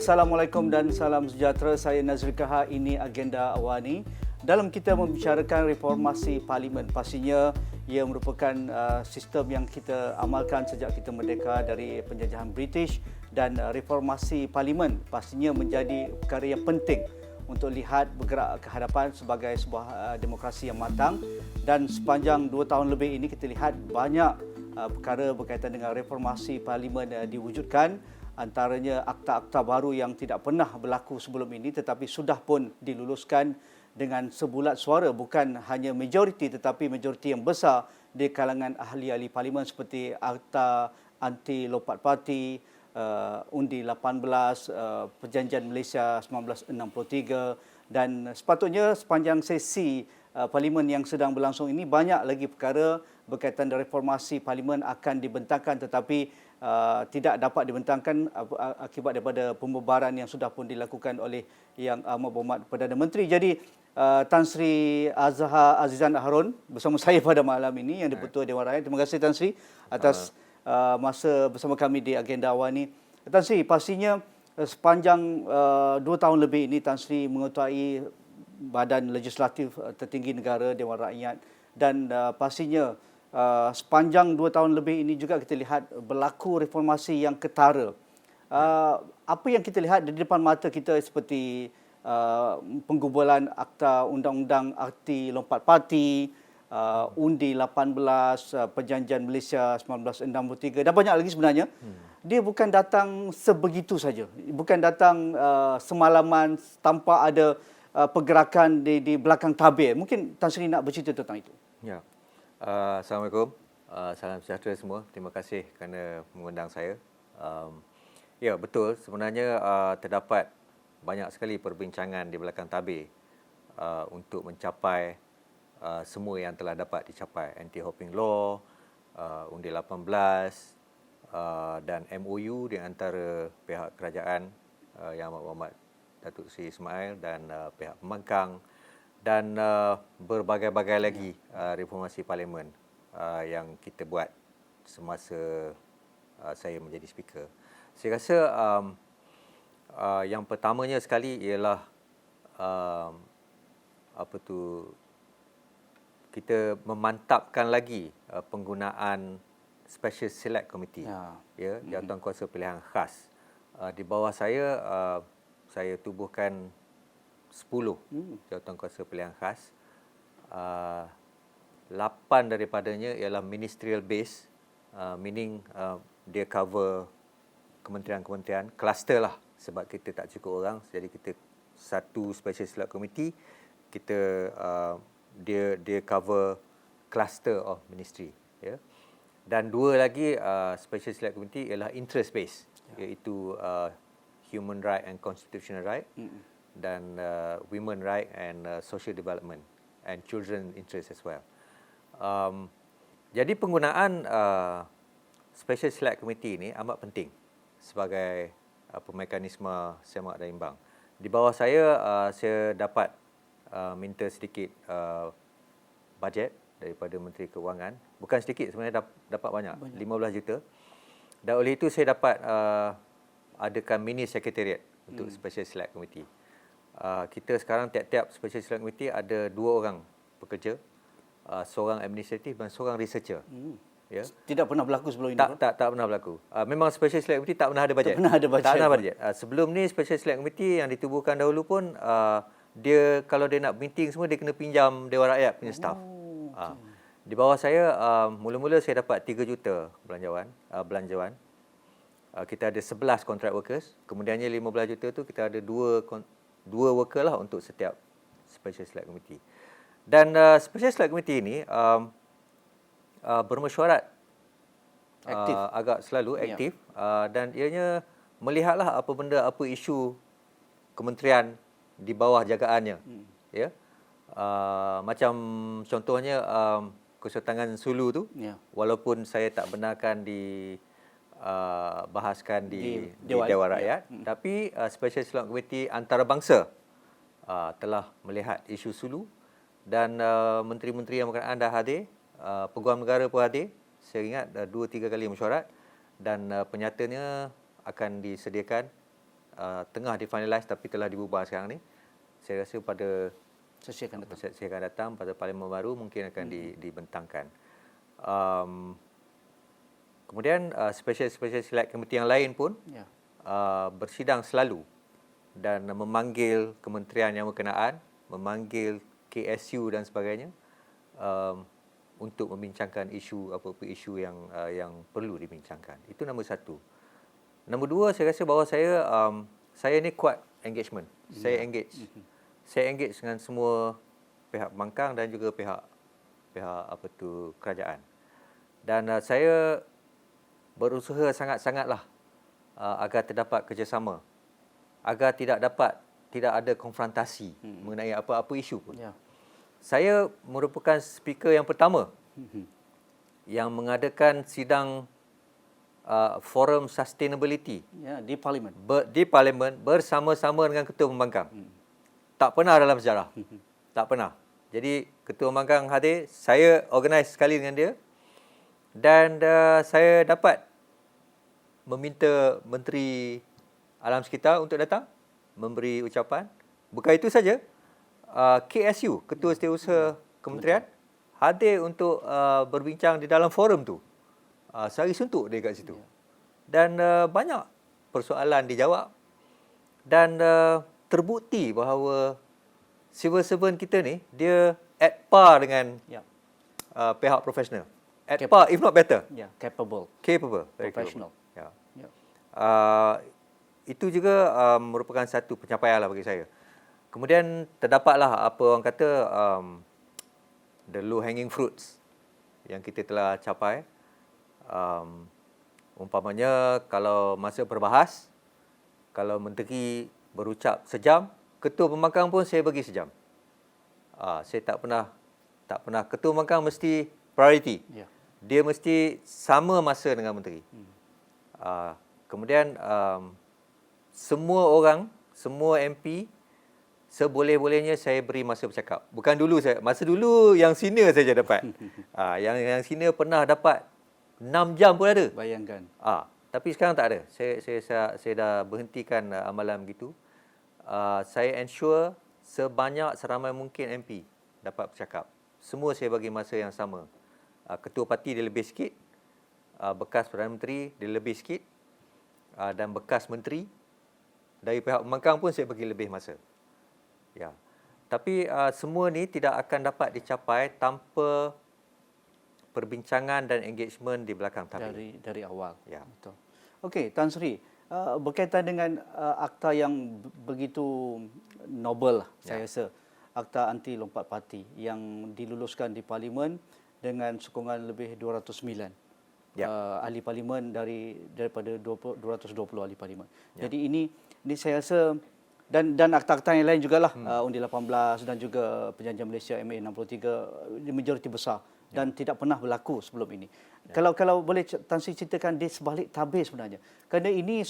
Assalamualaikum dan salam sejahtera. Saya Nazri Kaha. Ini Agenda Awani. Dalam kita membicarakan reformasi parlimen, pastinya ia merupakan sistem yang kita amalkan sejak kita merdeka dari penjajahan British, dan reformasi parlimen pastinya menjadi perkara yang penting untuk lihat bergerak ke hadapan sebagai sebuah demokrasi yang matang. Dan sepanjang 2 tahun lebih ini kita lihat banyak perkara berkaitan dengan reformasi parlimen diwujudkan. Antaranya akta-akta baru yang tidak pernah berlaku sebelum ini tetapi sudah pun diluluskan dengan sebulat suara, bukan hanya majoriti tetapi majoriti yang besar di kalangan ahli-ahli parlimen, seperti akta anti lompat parti, undi 18, perjanjian Malaysia 1963, dan sepatutnya sepanjang sesi parlimen yang sedang berlangsung ini banyak lagi perkara berkaitan dengan reformasi parlimen akan dibentangkan, tetapi tidak dapat dibentangkan akibat daripada pembubaran yang sudah pun dilakukan oleh Yang Amat Berhormat Perdana Menteri. Jadi Tan Sri Azhar Azizan Harun bersama saya pada malam ini, yang di-Pertua Dewan Rakyat. Terima kasih Tan Sri atas masa bersama kami di Agenda Awani. Tan Sri, pastinya sepanjang 2 tahun lebih ini Tan Sri mengetuai badan legislatif tertinggi negara, Dewan Rakyat, dan pastinya sepanjang 2 tahun lebih ini juga kita lihat berlaku reformasi yang ketara. Apa yang kita lihat di depan mata kita seperti penggubalan akta undang-undang anti lompat parti, undi 18, perjanjian Malaysia 1963, dan banyak lagi sebenarnya. Dia bukan datang sebegitu saja, bukan datang semalaman tanpa ada pergerakan di belakang tabir. Mungkin Tan Sri nak bercerita tentang itu. Ya. Assalamualaikum. Salam sejahtera semua. Terima kasih kerana mengundang saya. Ya, betul. Sebenarnya terdapat banyak sekali perbincangan di belakang tabir untuk mencapai semua yang telah dapat dicapai. Anti-hopping law, undi 18, dan MOU di antara pihak kerajaan Yang Amat Berhormat Datuk Seri Ismail dan pihak pembangkang, dan berbagai-bagai lagi reformasi parlimen yang kita buat semasa saya menjadi speaker. Saya rasa yang pertamanya sekali ialah kita memantapkan lagi penggunaan Special Select Committee, Jawatankuasa Pilihan Khas. Di bawah saya tubuhkan 10 jawatankuasa pilihan khas. 8 daripadanya ialah ministerial base, meaning dia cover kementerian-kementerian, kluster lah, sebab kita tak cukup orang. Jadi kita satu special select committee, dia cover cluster of ministry, ya. Dan 2 lagi special select committee ialah interest base, iaitu human right and constitutional right, dan women right and social development and children interest as well. Jadi penggunaan Special Select Committee ini amat penting sebagai mekanisme semak dan imbang. Di bawah saya dapat minta sedikit bajet daripada Menteri Keuangan. Bukan sedikit, sebenarnya dapat banyak. 15 juta. Dan oleh itu saya dapat adakan mini secretariat untuk Special Select Committee. Kita sekarang tiap-tiap Special Select Committee ada 2 orang pekerja, seorang administratif dan seorang researcher. Ya. Tidak pernah berlaku sebelum ini? Tak pernah berlaku. Memang Special Select Committee tak pernah ada bajet. Tak pernah ada bajet. Sebelum ni Special Select Committee yang ditubuhkan dahulu pun dia kalau dia nak meeting semua dia kena pinjam Dewan Rakyat punya staff. Di bawah saya mula-mula saya dapat 3 juta belanjawan. Kita ada 11 contract workers. Kemudiannya 15 juta tu kita ada 2 worker lah untuk setiap Special Select Committee. Dan Special Select Committee ini bermesyuarat aktif, agak selalu aktif, dan ianya melihatlah apa isu kementerian di bawah jagaannya. Ya. Macam contohnya kesutangan Sulu tu, walaupun saya tak benarkan bahaskan di Dewan Rakyat, tapi Special Select Committee antarabangsa telah melihat isu Sulu, dan menteri-menteri yang berkenaan dah hadir, peguam negara pun hadir. Saya ingat 2-3 kali mesyuarat, dan penyatanya akan disediakan tengah difinalize tapi telah dibubar sekarang ni. Saya rasa pada Sesi akan datang. sesi akan datang pada parlimen baru mungkin akan dibentangkan. Um, Kemudian special select committee yang lain pun Ya. bersidang selalu dan memanggil kementerian yang berkenaan, memanggil KSU dan sebagainya untuk membincangkan apa-apa isu yang perlu dibincangkan. Itu nombor satu. Nombor dua, saya rasa bahawa saya ni kuat engagement. Saya engage. Saya engage dengan semua pihak pembangkang dan juga pihak kerajaan. Dan saya berusaha sangat-sangatlah agar terdapat kerjasama, agar tidak ada konfrontasi mengenai apa-apa isu pun. Ya. Saya merupakan speaker yang pertama yang mengadakan sidang forum sustainability Di parlimen. di parlimen bersama-sama dengan ketua pembangkang. Tak pernah dalam sejarah. Tak pernah. Jadi ketua pembangkang hadir, saya organize sekali dengan dia dan saya dapat meminta Menteri Alam Sekitar untuk datang memberi ucapan. Bukan itu saja, KSU, Ketua Setiausaha Kementerian, hadir untuk berbincang di dalam forum tu. Sehari suntuk dia kat situ. Dan banyak persoalan dijawab dan terbukti bahawa civil servant kita ni dia at par dengan pihak profesional. At par, if not better. Ya, capable. Very Professional. capable. Ya. Ya. Itu juga merupakan satu pencapaianlah bagi saya. Kemudian terdapatlah apa orang kata the low hanging fruits yang kita telah capai. Umpamanya kalau masa berbahas, kalau menteri berucap sejam, ketua pembangkang pun saya bagi sejam. Saya tak pernah ketua pembangkang mesti priority. Ya. Dia mesti sama masa dengan menteri. Kemudian semua orang, semua MP seboleh-bolehnya saya beri masa bercakap. Bukan dulu masa dulu yang senior saja dapat. Yang senior pernah dapat 6 jam pun ada. Bayangkan. Tapi sekarang tak ada. Saya dah berhentikan amalan begitu. Saya ensure seramai mungkin MP dapat bercakap. Semua saya bagi masa yang sama. Ketua parti dia lebih sikit, bekas Perdana Menteri dia lebih sikit, dan bekas menteri dari pihak pembangkang pun saya bagi lebih masa. Ya. Tapi semua ni tidak akan dapat dicapai tanpa perbincangan dan engagement di belakang tabir. Dari awal. Ya. Betul. Okey, Tan Sri, berkaitan dengan akta yang begitu nobel, saya rasa, akta anti lompat parti yang diluluskan di parlimen dengan sokongan lebih 209 ahli parlimen daripada 220 ahli parlimen. Jadi ini saya rasa dan akta-akta yang lain jugalah, Undi 18 dan juga Perjanjian Malaysia MA 63 majoriti besar dan tidak pernah berlaku sebelum ini. Kalau boleh Tan Sri ceritakan di sebalik tabir sebenarnya. Kerana ini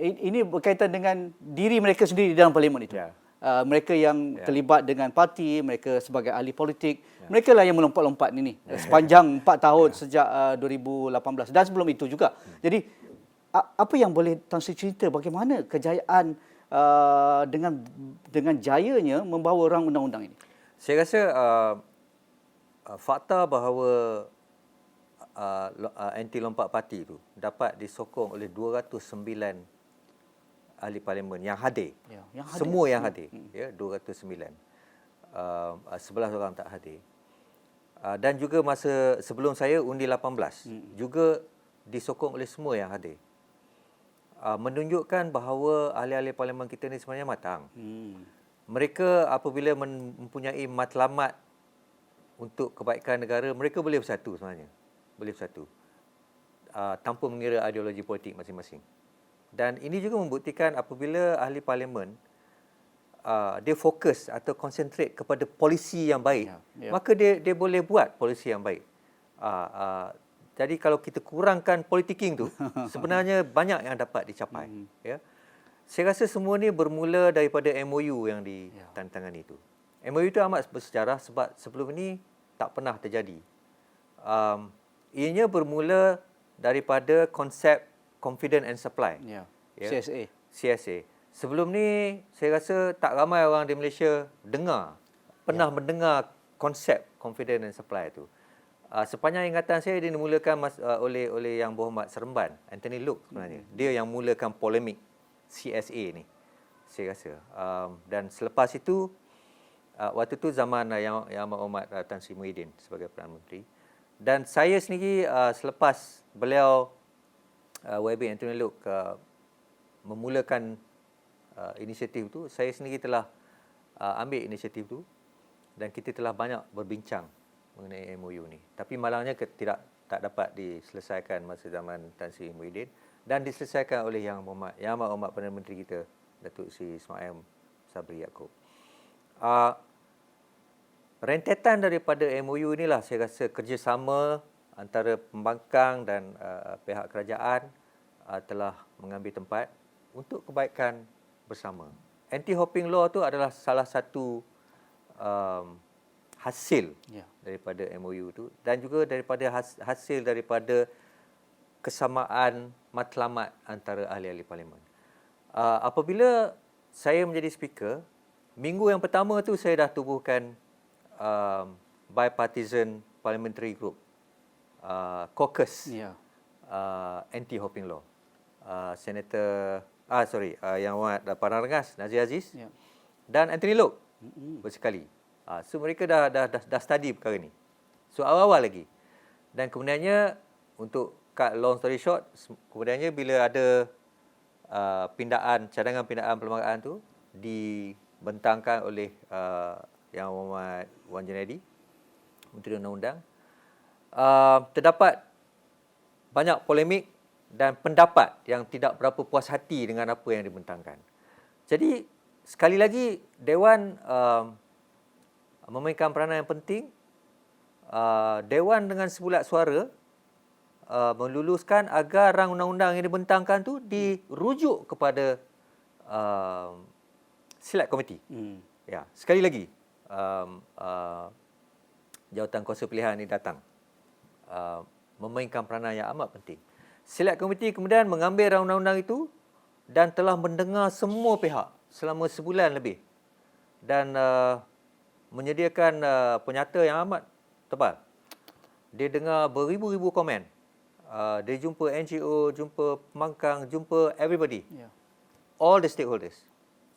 ini berkaitan dengan diri mereka sendiri di dalam parlimen itu. Mereka yang terlibat dengan parti, mereka sebagai ahli politik, mereka lah yang melompat-lompat ini sepanjang 4 tahun sejak 2018 dan sebelum itu juga. Jadi apa yang boleh Tan Sri cerita bagaimana kejayaan dengan jayanya membawa orang undang-undang ini? Saya rasa fakta bahawa anti lompat parti itu dapat disokong oleh 209 ahli parlimen yang hadir. Yang hadir. Semua yang hadir. 209. 11 orang tak hadir. Dan juga masa sebelum saya undi 18 juga disokong oleh semua yang hadir. Menunjukkan bahawa ahli-ahli parlimen kita ni sebenarnya matang. Mereka apabila mempunyai matlamat untuk kebaikan negara, mereka boleh bersatu sebenarnya. Boleh bersatu. Tanpa mengira ideologi politik masing-masing. Dan ini juga membuktikan apabila ahli parlimen dia fokus atau konsentrate kepada polisi yang baik, maka dia boleh buat polisi yang baik. Jadi kalau kita kurangkan politicking tu, sebenarnya banyak yang dapat dicapai. Ya. Saya rasa semua ni bermula daripada MOU yang ditandatangani itu. MOU itu amat bersejarah sebab sebelum ini tak pernah terjadi. Ianya bermula daripada konsep confident and supply. CSA. CSA. Sebelum ni saya rasa tak ramai orang di Malaysia pernah mendengar konsep confident and supply tu. Sepanjang ingatan saya dia dimulakan oleh Yang Berhormat Seremban Anthony Loke sebenarnya. Dia yang mulakan polemik CSA ni, saya rasa. Dan selepas itu waktu tu zaman Yang Berhormat Tan Sri Muhyiddin sebagai Perdana Menteri. Dan saya sendiri selepas beliau YB Anthony Loke memulakan inisiatif tu, saya sendiri telah ambil inisiatif tu dan kita telah banyak berbincang mengenai MOU ni. Tapi malangnya tak dapat diselesaikan masa zaman Tan Sri Muhyiddin dan diselesaikan oleh Yang Berhormat Perdana Menteri kita, Datuk Seri Ismail Sabri Yaakob. Rentetan daripada MOU inilah saya rasa kerjasama antara pembangkang dan pihak kerajaan telah mengambil tempat untuk kebaikan bersama. Anti-hopping law tu adalah salah satu hasil daripada MOU tu dan juga daripada hasil daripada kesamaan matlamat antara ahli-ahli parlimen. Apabila saya menjadi speaker, minggu yang pertama tu saya dah tubuhkan bipartisan parliamentary group, caucus anti-hopping law. Senator Yang Padang Rengas Nazir Aziz dan Anthony Loke bersekali. So mereka dah study perkara ni. So awal-awal lagi. Dan kemudiannya untuk cut long story short, kemudiannya bila ada cadangan pindaan perlembagaan tu dibentangkan oleh Yang Berhormat Wan Junaidi, Menteri Undang-Undang, terdapat banyak polemik dan pendapat yang tidak berapa puas hati dengan apa yang dibentangkan. Jadi sekali lagi Dewan memainkan peranan yang penting. Dewan dengan sebulat suara meluluskan agar rang undang-undang yang dibentangkan tu dirujuk kepada Select Committee. Ya, sekali lagi jawatan kuasa pilihan ini datang memainkan peranan yang amat penting. Select Committee kemudian mengambil rang undang-undang itu dan telah mendengar semua pihak selama sebulan lebih dan menyediakan penyata yang amat tebal. Dia dengar beribu-ribu komen. Dia jumpa NGO, jumpa pembangkang, jumpa everybody. All the stakeholders.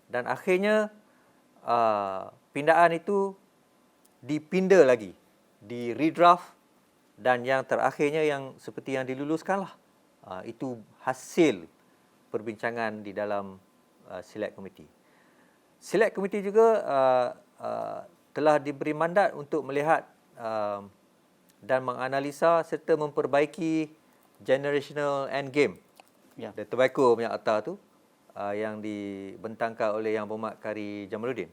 Dan akhirnya pindaan itu dipinda lagi, di redraft dan yang terakhirnya yang seperti yang diluluskan lah. Itu hasil perbincangan di dalam Select Committee. Select Committee juga telah diberi mandat untuk melihat dan menganalisa serta memperbaiki generational endgame. The tobacco punya akta tu yang dibentangkan oleh Yang Berhormat Kari Jamaluddin.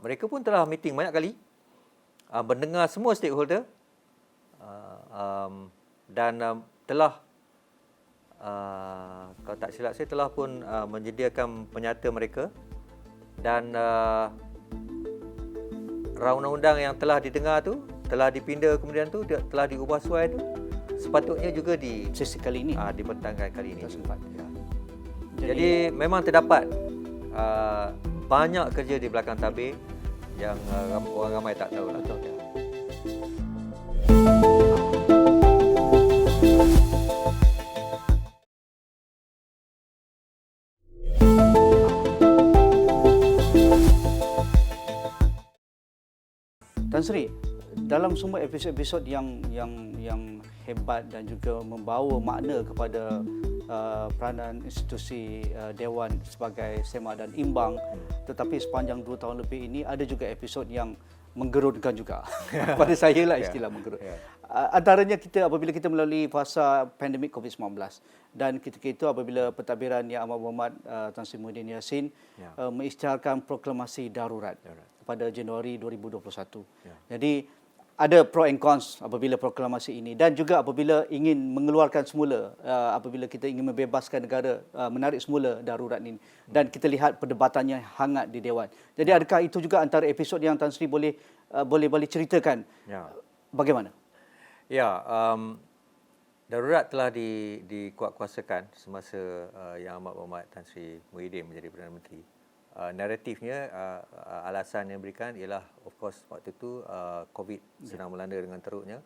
Mereka pun telah meeting banyak kali, mendengar semua stakeholder dan telah kalau tak silap saya telah pun menyediakan penyata mereka dan rang undang-undang yang telah didengar tu, telah dipinda kemudian tu, telah diubah suai tu, sepatutnya juga sesi kali ini dibentangkan kali ini. Ya. Jadi memang terdapat banyak kerja di belakang tabir yang orang ramai tak tahu lah. Betul. Ya. Tan Sri, dalam semua episod-episod yang hebat dan juga membawa makna kepada peranan institusi Dewan sebagai semak dan imbang, tetapi sepanjang 2 tahun lebih ini ada juga episod yang menggerunkan juga. Pada saya lah istilah menggerun. Antaranya apabila kita melalui fasa pandemik COVID-19 dan ketika itu apabila pentadbiran Yang Amat Berhormat Tan Sri Muhyiddin Yassin mengisytiharkan proklamasi darurat pada Januari 2021. Jadi ada pro and cons apabila proklamasi ini dan juga apabila ingin mengeluarkan semula, apabila kita ingin membebaskan negara, menarik semula darurat ini dan kita lihat perdebatannya hangat di Dewan. Jadi adakah itu juga antara episod yang Tan Sri boleh ceritakan? Bagaimana? Ya, Darurat telah dikuatkuasakan semasa Yang Amat Berhormat Tan Sri Muhyiddin menjadi Perdana Menteri. Naratifnya, alasan yang diberikan ialah of course waktu itu COVID sedang melanda dengan teruknya,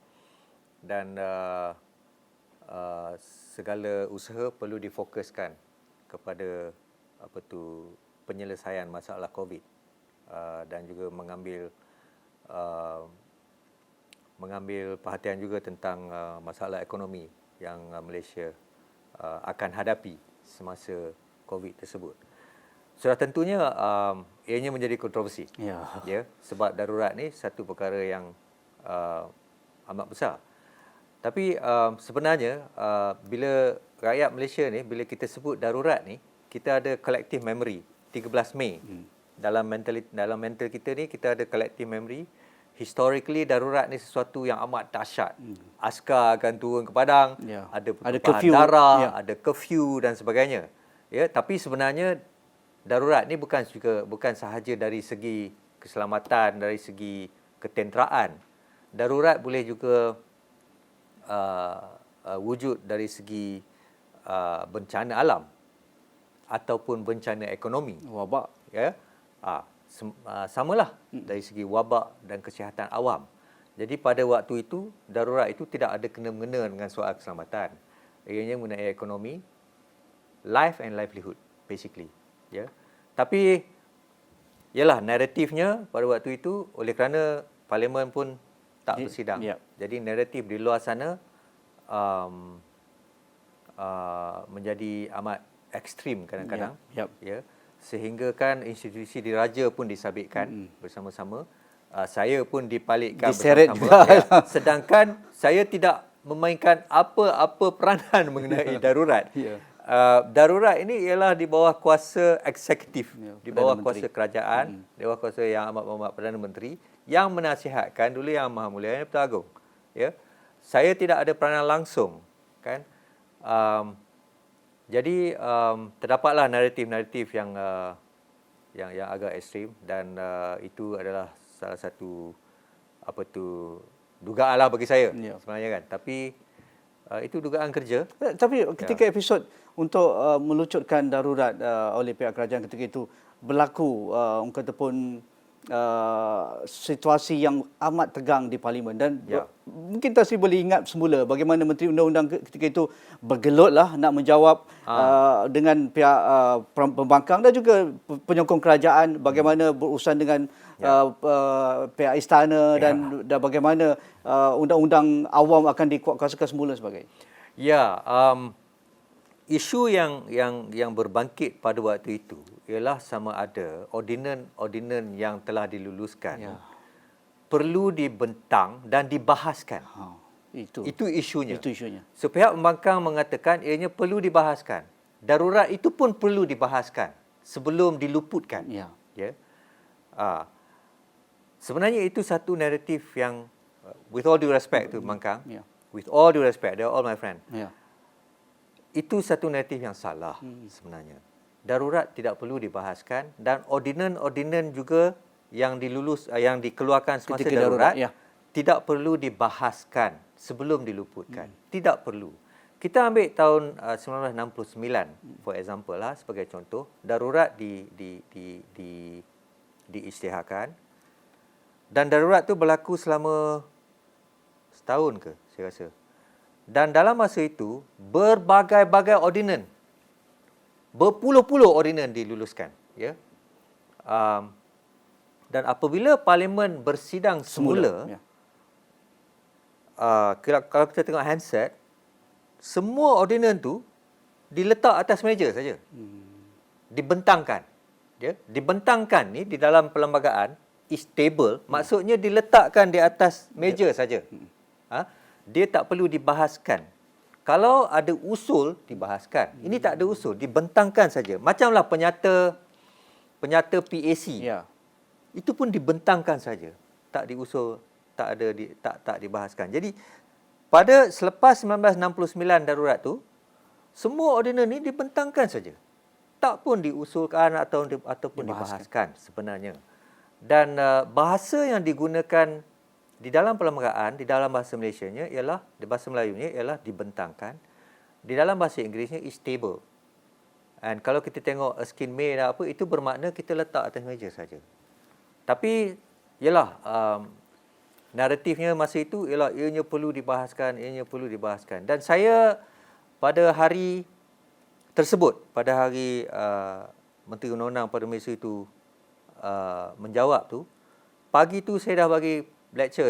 dan segala usaha perlu difokuskan kepada penyelesaian masalah COVID, dan juga mengambil perhatian juga tentang masalah ekonomi yang Malaysia akan hadapi semasa COVID tersebut. Sudah tentunya ianya menjadi kontroversi. Ya, sebab darurat ni satu perkara yang amat besar. Tapi sebenarnya bila rakyat Malaysia ni, bila kita sebut darurat ni, kita ada collective memory 13 Mei. Dalam mental kita ni, kita ada collective memory. Historically, darurat ni sesuatu yang amat dahsyat. Askar akan turun ke padang, ada pertumpahan darah, ada curfew dan sebagainya. Ya, tapi sebenarnya darurat ni bukan sahaja dari segi keselamatan, dari segi ketenteraan. Darurat boleh juga wujud dari segi bencana alam ataupun bencana ekonomi. Wabak. Ya, samalah dari segi wabak dan kesihatan awam. Jadi pada waktu itu, darurat itu tidak ada kena-mengena dengan soal keselamatan. Ianya mengenai ekonomi, life and livelihood basically. Ya. Tapi ialah naratifnya pada waktu itu, oleh kerana parlimen pun tak bersidang. Jadi naratif di luar sana menjadi amat ekstrim kadang-kadang. Ya. Sehingga kan institusi diraja pun disabitkan bersama-sama. Saya pun dipalitkan bersama-sama. Ya. Sedangkan saya tidak memainkan apa-apa peranan mengenai darurat. Darurat ini ialah di bawah kuasa eksekutif, di bawah kuasa kerajaan, di bawah kuasa Yang Amat Berhormat Perdana Menteri yang menasihatkan dulu Yang Maha Mulia Yang Pertuan Agong. Ya. Saya tidak ada peranan langsung, kan. Jadi terdapatlah naratif-naratif yang agak ekstrim, dan itu adalah salah satu dugaanlah bagi saya sebenarnya, kan. Tapi itu dugaan kerja. Tapi ketika episod untuk melucutkan darurat oleh pihak kerajaan ketika itu berlaku, orang kata pun situasi yang amat tegang di parlimen, dan mungkin Tan Sri boleh ingat semula bagaimana Menteri Undang-Undang ketika itu bergelutlah nak menjawab dengan pihak pembangkang dan juga penyokong kerajaan, bagaimana berurusan dengan pihak istana dan bagaimana undang-undang awam akan dikuatkuasakan semula sebagainya. Isu yang berbangkit pada waktu itu ialah sama ada ordinan yang telah diluluskan perlu dibentang dan dibahaskan. Itu isunya. So, pihak pembangkang mengatakan ianya perlu dibahaskan. Darurat itu pun perlu dibahaskan sebelum diluputkan. Sebenarnya itu satu naratif yang, with all due respect to pembangkang, with all due respect, they are all my friend. Itu satu naratif yang salah sebenarnya. Darurat tidak perlu dibahaskan, dan ordinan juga yang dikeluarkan semasa darurat tidak perlu dibahaskan sebelum diluputkan. Tidak perlu. Kita ambil tahun 1969 for example lah, sebagai contoh, darurat diisytiharkan, dan darurat tu berlaku selama setahun ke saya rasa. Dan dalam masa itu, berbagai-bagai ordinan, berpuluh-puluh ordinan diluluskan. Ya. Dan apabila parlimen bersidang semula, kalau kita tengok handset, semua ordinan tu diletak atas meja saja. Dibentangkan. Ya. Dibentangkan ni di dalam perlembagaan, is table, maksudnya diletakkan di atas meja saja. Dia tak perlu dibahaskan. Kalau ada usul, dibahaskan. Ini tak ada usul, dibentangkan saja. Macamlah penyata PAC. Itu pun dibentangkan saja. Tak diusul, tak dibahaskan. Jadi pada selepas 1969 darurat tu, semua ordinan ini dibentangkan saja. Tak pun diusulkan ataupun dibahaskan sebenarnya. Dan bahasa yang digunakan di dalam perlembagaan, di dalam bahasa Malaysianya ialah, di bahasa Melayunya ialah dibentangkan. Di dalam bahasa Inggerisnya is table. And kalau kita tengok skin made apa, itu bermakna kita letak atas meja saja. Tapi ialah naratifnya masa itu ialah ianya perlu dibahaskan, ianya perlu dibahaskan. Dan saya pada hari tersebut, pada hari Menteri Undang-Undang pada masa itu menjawab tu, pagi tu saya dah bagi lecture,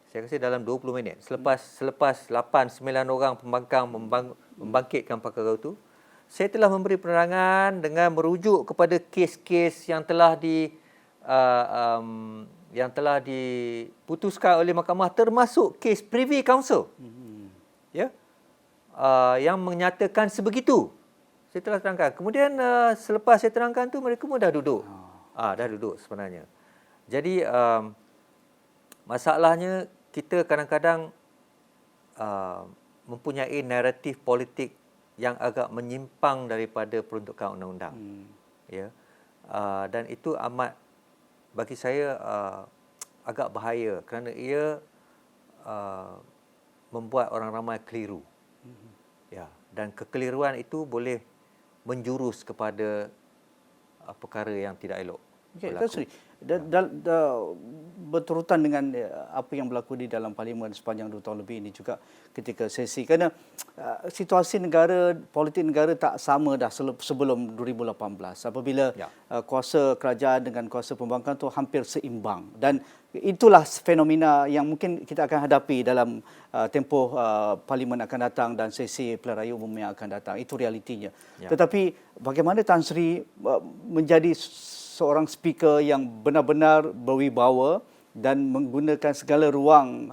saya rasa dalam 20 minit. Selepas 8-9 orang pembangkang membangkitkan perkara itu, saya telah memberi penerangan dengan merujuk kepada kes-kes yang telah diputuskan oleh mahkamah, termasuk kes Privy Council. Ya. Yang menyatakan sebegitu. Saya telah terangkan. Kemudian selepas saya terangkan tu, mereka pun dah duduk. Dah duduk sebenarnya. Jadi masalahnya kita kadang-kadang mempunyai naratif politik yang agak menyimpang daripada peruntukan undang-undang. Ya. Dan itu amat bagi saya agak bahaya kerana ia membuat orang ramai keliru. Ya, dan kekeliruan itu boleh menjurus kepada perkara yang tidak elok. Okey, Tan Sri, berterutan dengan apa yang berlaku di dalam parlimen sepanjang 2 tahun lebih ini juga ketika sesi, kerana situasi negara, politik negara tak sama dah sebelum 2018 apabila kuasa kerajaan dengan kuasa pembangkang tu hampir seimbang, dan itulah fenomena yang mungkin kita akan hadapi dalam tempoh parlimen akan datang dan sesi pilihan raya umum yang akan datang. Itu realitinya. Tetapi bagaimana Tan Sri menjadi seorang speaker yang benar-benar berwibawa dan menggunakan segala ruang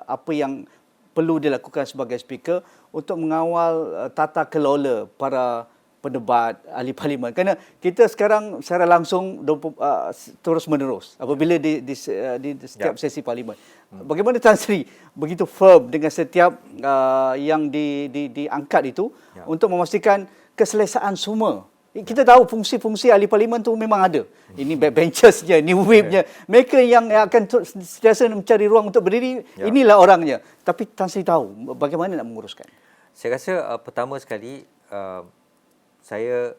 apa yang perlu dilakukan sebagai speaker untuk mengawal tata kelola para pendebat ahli parlimen. Kerana kita sekarang secara langsung terus menerus apabila di setiap sesi parlimen. Bagaimana Tan Sri begitu firm dengan setiap yang diangkat itu untuk memastikan keselesaan semua. Kita tahu fungsi-fungsi ahli parlimen tu memang ada. Ini backbenchersnya, ini whipnya. Mereka yang akan sentiasa mencari ruang untuk berdiri, inilah orangnya. Tapi Tan Sri tahu bagaimana nak menguruskan. Saya rasa pertama sekali saya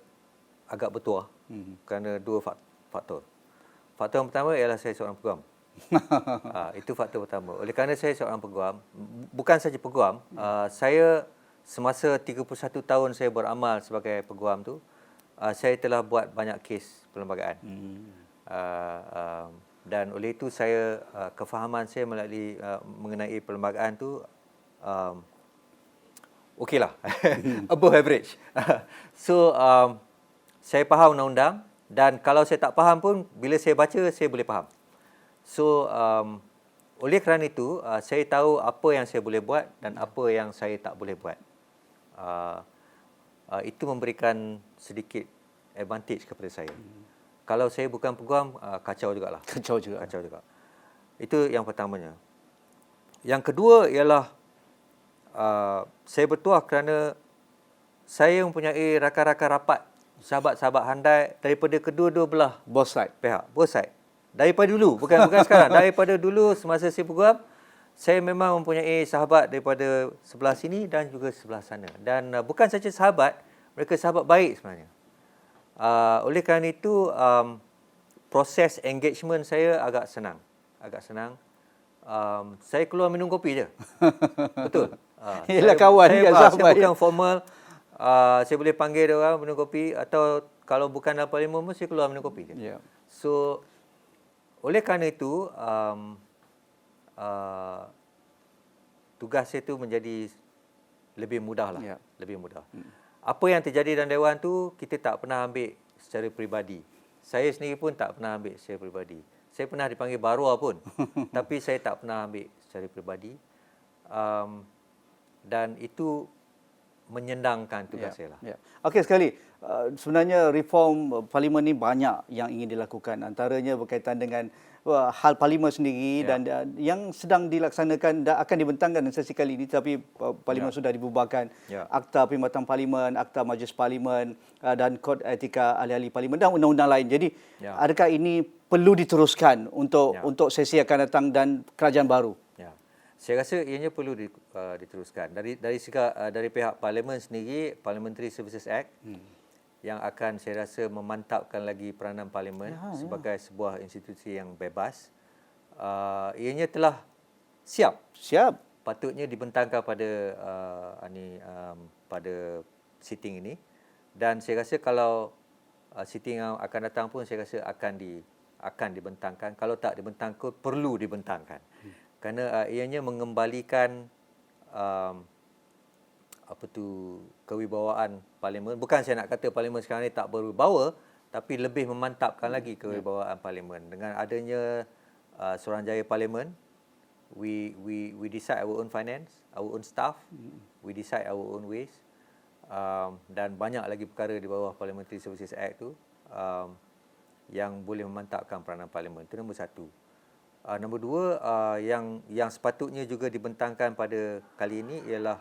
agak bertuah kerana dua faktor. Faktor yang pertama ialah saya seorang peguam. Itu faktor pertama. Oleh kerana saya seorang peguam, bukan saja peguam, saya semasa 31 tahun saya beramal sebagai peguam tu, saya telah buat banyak kes perlembagaan. Dan oleh itu saya kefahaman saya melalui mengenai perlembagaan tu okeylah. Above average. So saya faham undang-undang, dan kalau saya tak faham pun bila saya baca saya boleh faham. So oleh kerana itu saya tahu apa yang saya boleh buat dan apa yang saya tak boleh buat. Itu memberikan sedikit advantage kepada saya. Kalau saya bukan peguam, kacau jugalah. Kacau juga. Itu yang pertamanya. Yang kedua ialah saya bertuah kerana saya mempunyai rakan-rakan rapat, sahabat-sahabat handai daripada kedua-dua belah Both side. pihak, both side. Daripada dulu, bukan sekarang. Daripada dulu semasa saya peguam, saya memang mempunyai sahabat daripada sebelah sini dan juga sebelah sana. Dan bukan saja sahabat, mereka sahabat baik sebenarnya. Oleh kerana itu, proses engagement saya agak senang. Saya keluar minum kopi je. Betul. Ialah kawan saya, juga sahabat. saya bukan formal. Saya boleh panggil dia orang minum kopi, atau kalau bukan dalam parlimen pun saya keluar minum kopi je. So, oleh kerana itu, tugas saya tu menjadi lebih mudah lah. Lebih mudah. Apa yang terjadi dalam dewan tu, kita tak pernah ambil secara peribadi. Saya sendiri pun tak pernah ambil secara peribadi. Saya pernah dipanggil barua pun, tapi saya tak pernah ambil secara peribadi. Dan itu menyendangkan tugas saya lah. Okey, sekali. Sebenarnya reform parlimen ni banyak yang ingin dilakukan. Antaranya berkaitan dengan hal parlimen sendiri dan yang sedang dilaksanakan dan akan dibentangkan sesi kali ini, tapi parlimen sudah dibubarkan. Akta Perkhidmatan Parlimen, Akta Majlis Parlimen dan Kod Etika Ahli-Ahli Parlimen dan undang-undang lain. Jadi adakah ini perlu diteruskan untuk sesi akan datang dan kerajaan baru? Saya rasa ianya perlu diteruskan. Dari pihak Parlimen sendiri, Parliamentary Services Act yang akan saya rasa memantapkan lagi peranan Parlimen sebagai sebuah institusi yang bebas. Ianya telah siap. Patutnya dibentangkan pada sitting ini, dan saya rasa kalau sitting yang akan datang pun saya rasa akan dibentangkan. Kalau tak dibentangkan, perlu dibentangkan. Kerana ianya mengembalikan kewibawaan Parlimen. Bukan saya nak kata Parlimen sekarang ni tak berwibawa, tapi lebih memantapkan lagi kewibawaan Parlimen. Dengan adanya Suruhanjaya Parlimen, we decide our own finance, our own staff, we decide our own ways. Dan banyak lagi perkara di bawah Parliamentary Services Act tu yang boleh memantapkan peranan Parlimen. Itu nombor satu. Nombor dua, yang sepatutnya juga dibentangkan pada kali ini ialah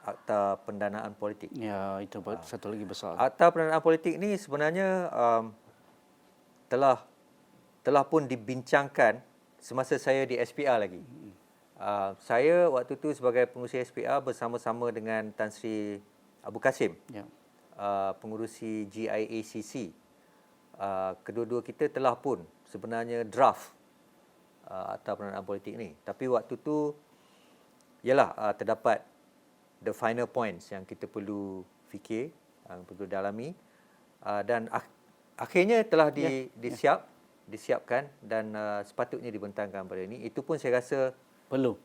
Akta Pendanaan Politik. Ya, itu satu lagi besar. Akta Pendanaan Politik ni sebenarnya telah pun dibincangkan semasa saya di SPR lagi. Saya waktu tu sebagai pengurusi SPR bersama-sama dengan Tan Sri Abu Kasim, pengurusi GIACC. Kedua-dua kita telah pun sebenarnya draft Akta Pendanaan Politik ni. Tapi waktu tu terdapat the final points yang kita perlu fikir, yang perlu dalami, dan akhirnya telah disiapkan dan sepatutnya dibentangkan pada ini. Itu pun saya rasa perlu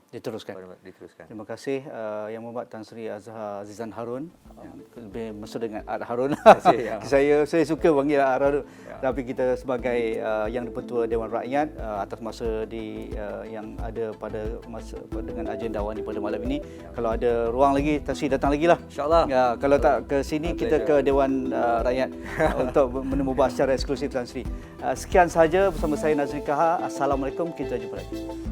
diteruskan. Terima kasih Yang Berhormat Tan Sri Azizan Harun. Lebih mesra dengan Ad Harun. saya suka panggil Ad Harun. Tapi kita sebagai Yang di-Pertua Dewan Rakyat atas masa yang ada pada masa dengan agenda awani pada malam ini. Kalau ada ruang lagi, Tan Sri datang lagi lah. InsyaAllah. Kalau tak ke sini, kita ke Dewan Rakyat untuk menemu secara eksklusif Tan Sri. Sekian sahaja bersama saya Nazri Kaha. Assalamualaikum. Kita jumpa lagi.